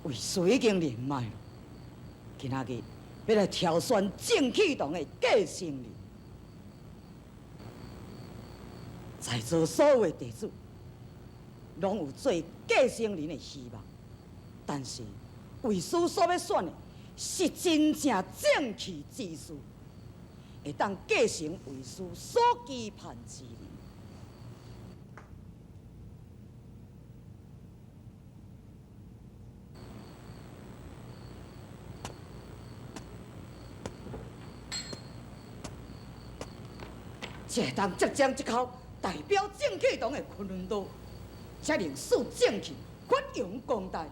为师已经连麦了，今仔日要来挑选正启堂的继承人。在座所有的弟子，拢有做继承人的希望，但是为师所要选的是真正正气之士，会当继承为师所期盼之人。 这当接将一口代表正气堂的昆仑刀，才令使正气发扬光大。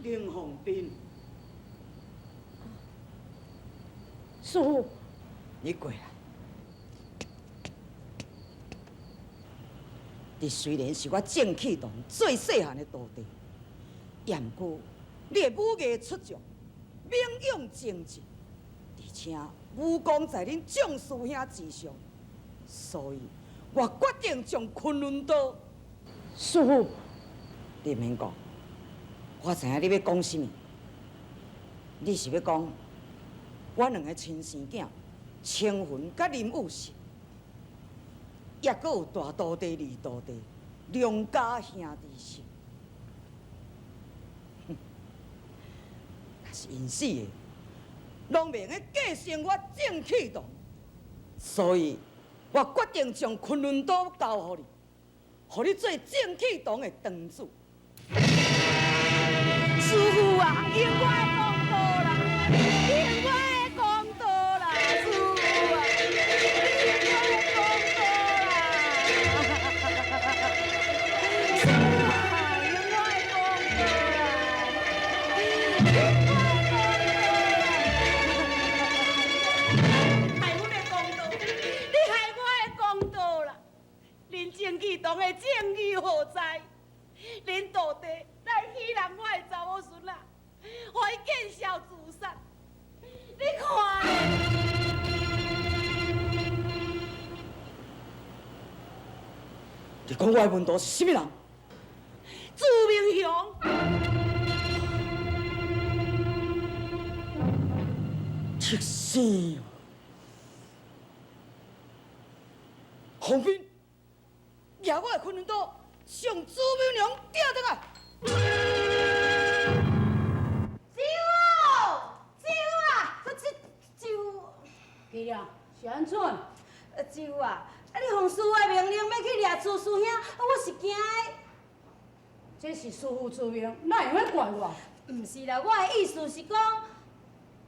林凤斌，师父，你过来。你虽然是我正气堂最细汉的徒弟，也毋过你的武艺出众，名勇正直，而且武功在恁众师兄之上，所以我决定将昆仑刀。师父，你免讲。 我知影你要讲什么，你是要讲我两个亲生囝青云甲林武成，也阁有大徒弟、二徒弟两家兄弟情。哼，若是因死的，拢袂用继承我正气堂，所以我决定将昆仑岛交予你，予你做正气堂的堂主。师傅啊，应我的公道啦，应我的公道啦，师傅啊，应我的公道啦，师傅啊，应我的公道啦，应我的公道啦，害阮的公道，你害我的公道啦，恁正气堂的正义何在？恁到底来欺人我的查某孙啊，互伊见笑自杀。你看咧，你讲我的门徒是什么人？朱明雄，畜生！洪斌，抓我的昆仑岛，向朱明良抓倒来！对啊，是安怎？舅啊，你奉师傅的命令要去掠朱师兄，我是惊的。这是师父之命，哪会用怪我？毋是啦，我的意思是讲，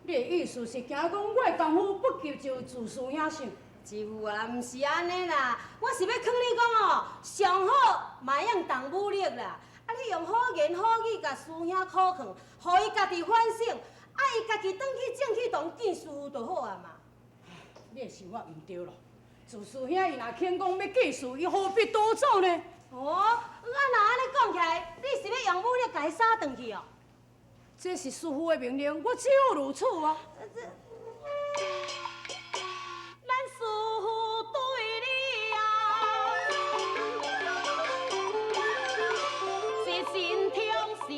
你的意思是惊讲我的功夫不及就朱师兄胜？舅啊，毋是安尼啦，我是要劝你讲哦，上好嘛用动武力啦，啊你用好言好语甲师兄考劝，互伊家己反省，啊伊家己转去正气堂见师傅就好啊嘛。你的想法毋对咯。朱师兄伊若肯讲要继续，伊何必多走呢？哦，啊若安尼讲起来，你是要用武力甲伊杀转去哦？这是师父的命令，我只有如此啊。咱师父对你啊，是心痛心，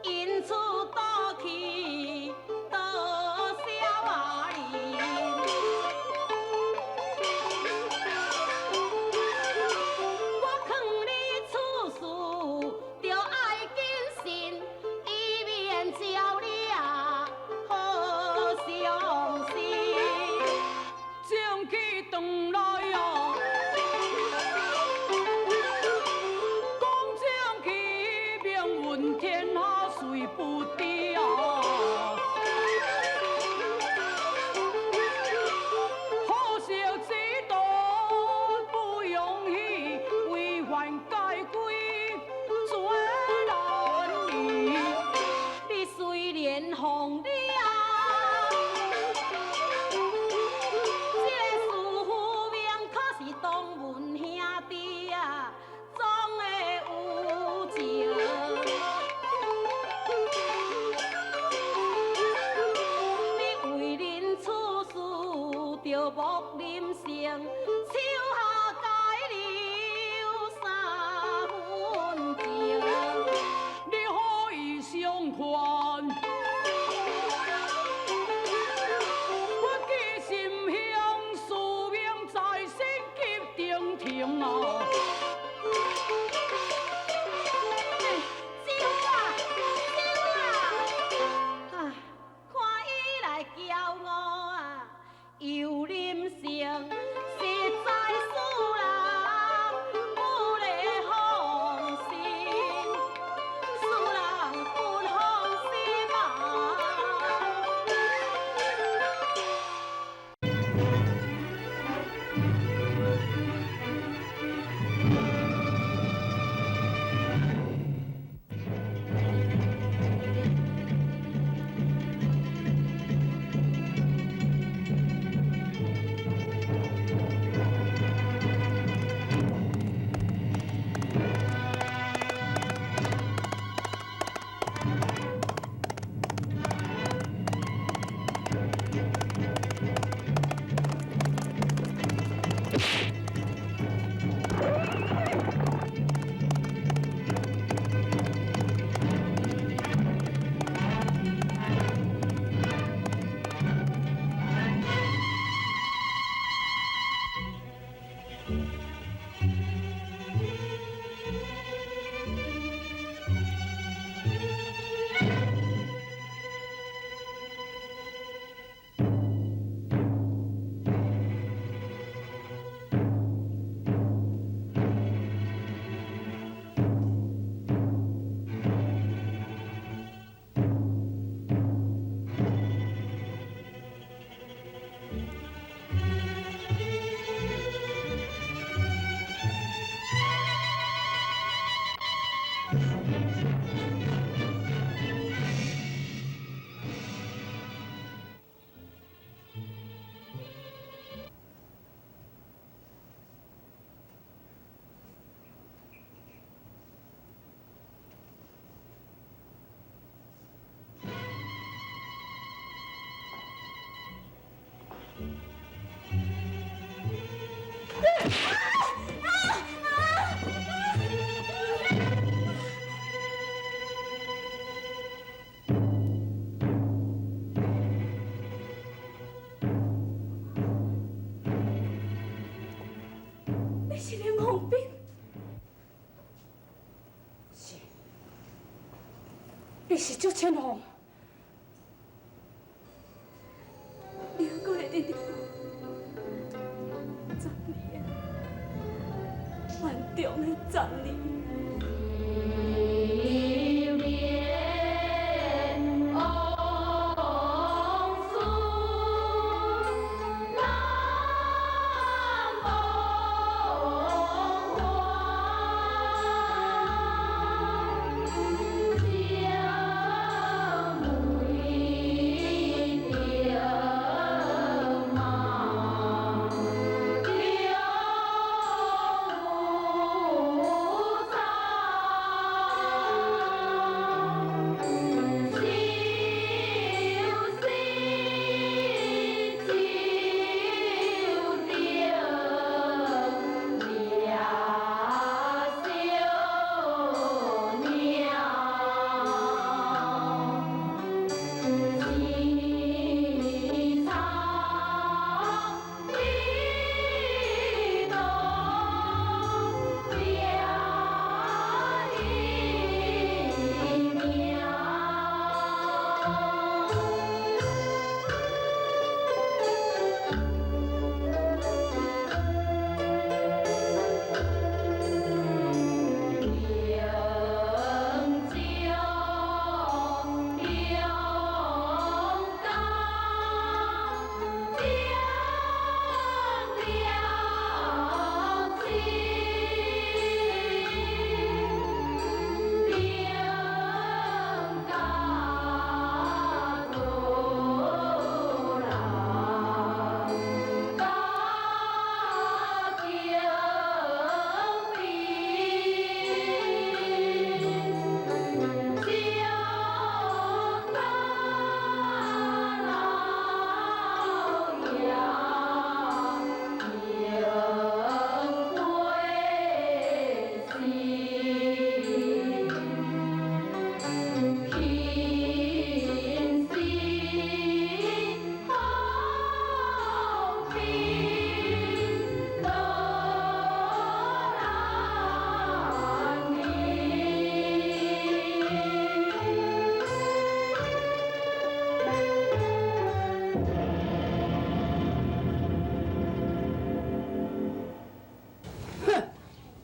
因此倒去多少啊年。我劝你处事着爱谨慎，以免招你啊好伤心。正气回来哦，讲正气命运天下谁不知啊？好色之徒不容易，违反戒规做男儿。你虽然奉你啊，这个师傅命可是同门兄弟啊，总会有情。你为人处事着莫任性，手下该留三分情。你可以相看，我记心乡，使命在身，急定停啊！酒啊，唉，看伊来骄傲啊，又任性，实在输你是祝千红，你还阁会记得10年的万中的10年。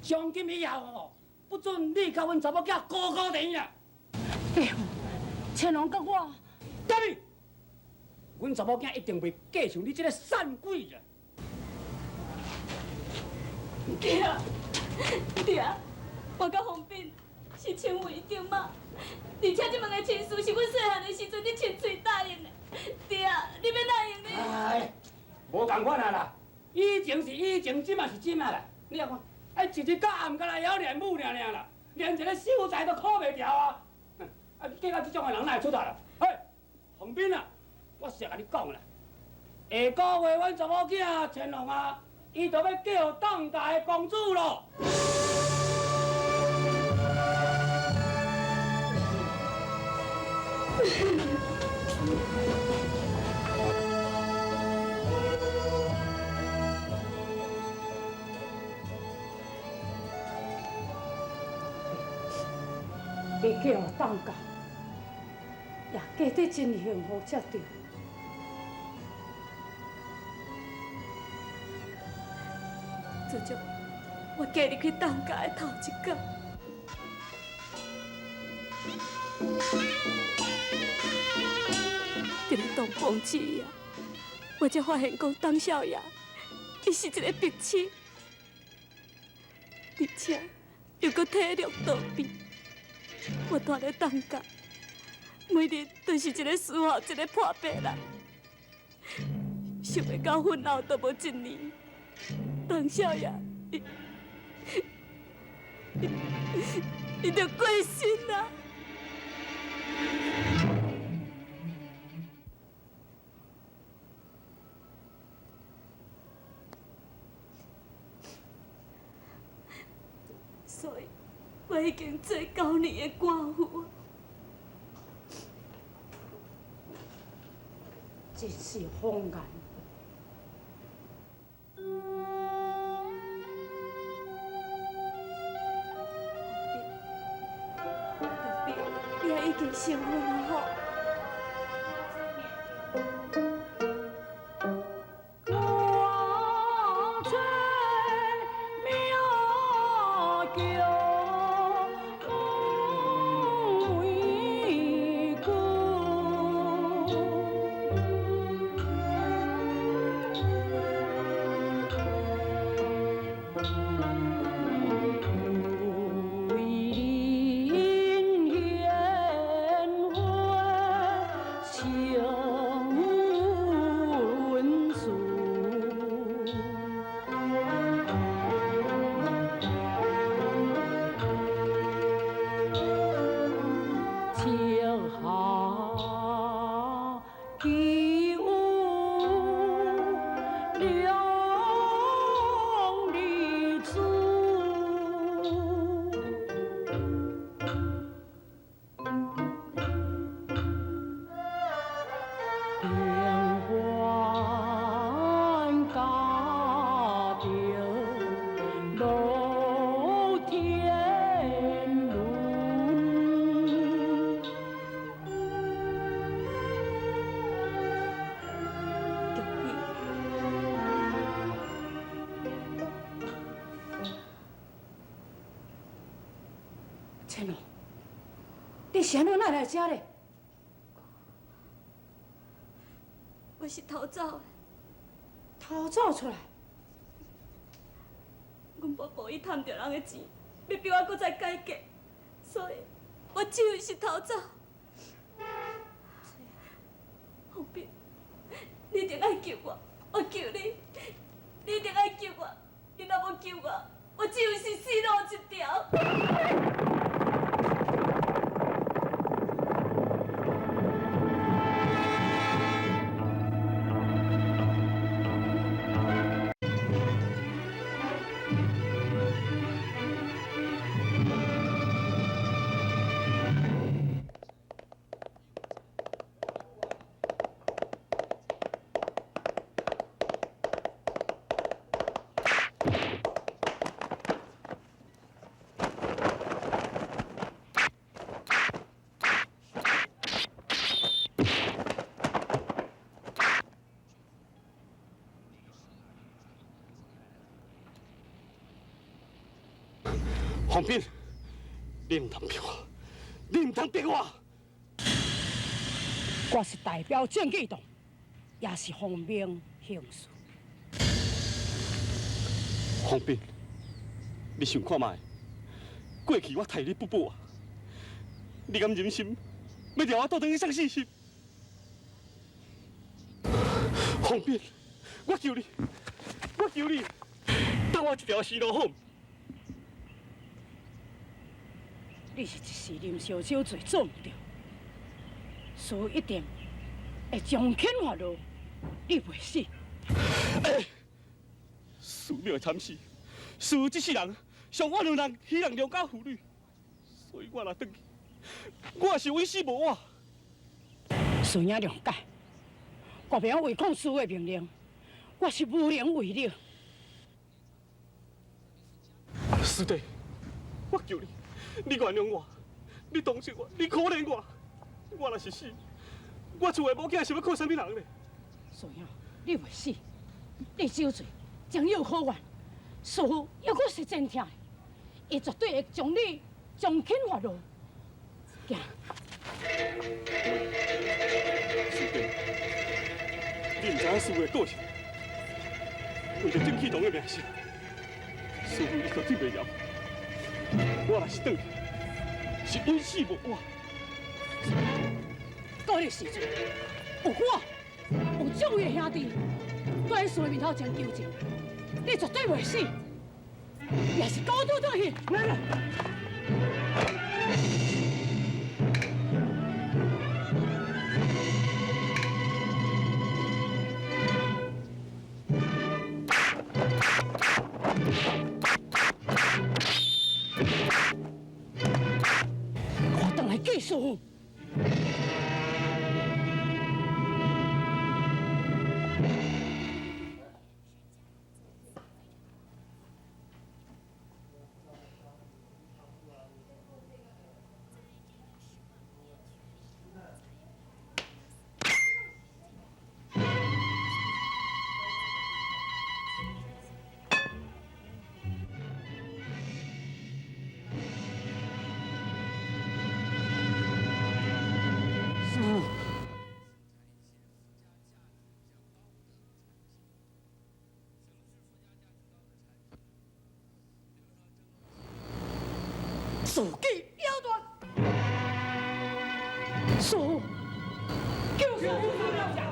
从今以后哦，不准你甲阮查某囝高高联啦。哎呦，千龙甲我，甲你，阮查某囝一定袂嫁像你这个散鬼啦。爹，爹，我甲洪斌是亲为着嘛，而且这门的亲事是阮细汉的时阵你亲嘴答应的。爹，你要哪样呢？哎，无共款啊啦，以前是以前，即嘛是即嘛啦。你啊看。哎，一日到暗甲来晓练武尔啦，连一个秀才都考袂掉啊！啊，嫁到这种的人哪会出头啦？嘿，洪斌啊，我实甲你讲啦，下个月阮查某囝乾隆啊，伊就要嫁予当家的公主咯。你叫我当家，也嫁得真幸福才对。自从我嫁入去当家的头一天，伫咧当房子啊，我才发现讲当少爷，伊是一个白痴，而且又搁体弱多病。我住咧当家，每日都是一个思考一个破病人，想要到婚后都无一年，当少爷伊就过身啦。所以，我已经做9年的寡妇。真是荒诞。你也已经紧成婚啊！吼。千龙，你是安怎哪来遮嘞？我是逃走的，逃走出来？阮爸爸伊贪着人的钱，要逼我搁再改嫁，所以我只有是逃走。洪斌，你一定爱救我，我求你，你一定爱救我。你若无救我，我只有是死路一条。洪斌，你唔通逼我，你唔通逼我！我是代表郑继栋，也是方明刑事。洪斌，你想看卖？过去我替你不保啊！你敢忍心要让我倒转去上死心？洪斌，我求你，我求你，打我一条死路好？你是一时啉烧酒醉做唔对，所以一定会将牵发落，你袂死。死命惨死，死这世人，上我两人希望良家妇女，所以我若转去，我也是稳死无活。事影谅解，我袂晓违抗师的命令，我是无能为力。师弟，我求你。你原谅我，你同情我，你可怜我。我若是死，我厝的某囝是要靠啥物人呢？所以你袂死，你酒醉将有好冤，师傅要阁是真疼的，伊绝对会将你将轻发落。行。师弟，你唔知影师傅的个性，为着郑启堂的名声，师傅伊绝对袂饶。我若是转去，是稳死无活。到迄时阵，有我，有众位兄弟，搁在师面头前求情，你绝对袂死，也是高度倒去。来来。我等来继续。自己了断。叔，就是了。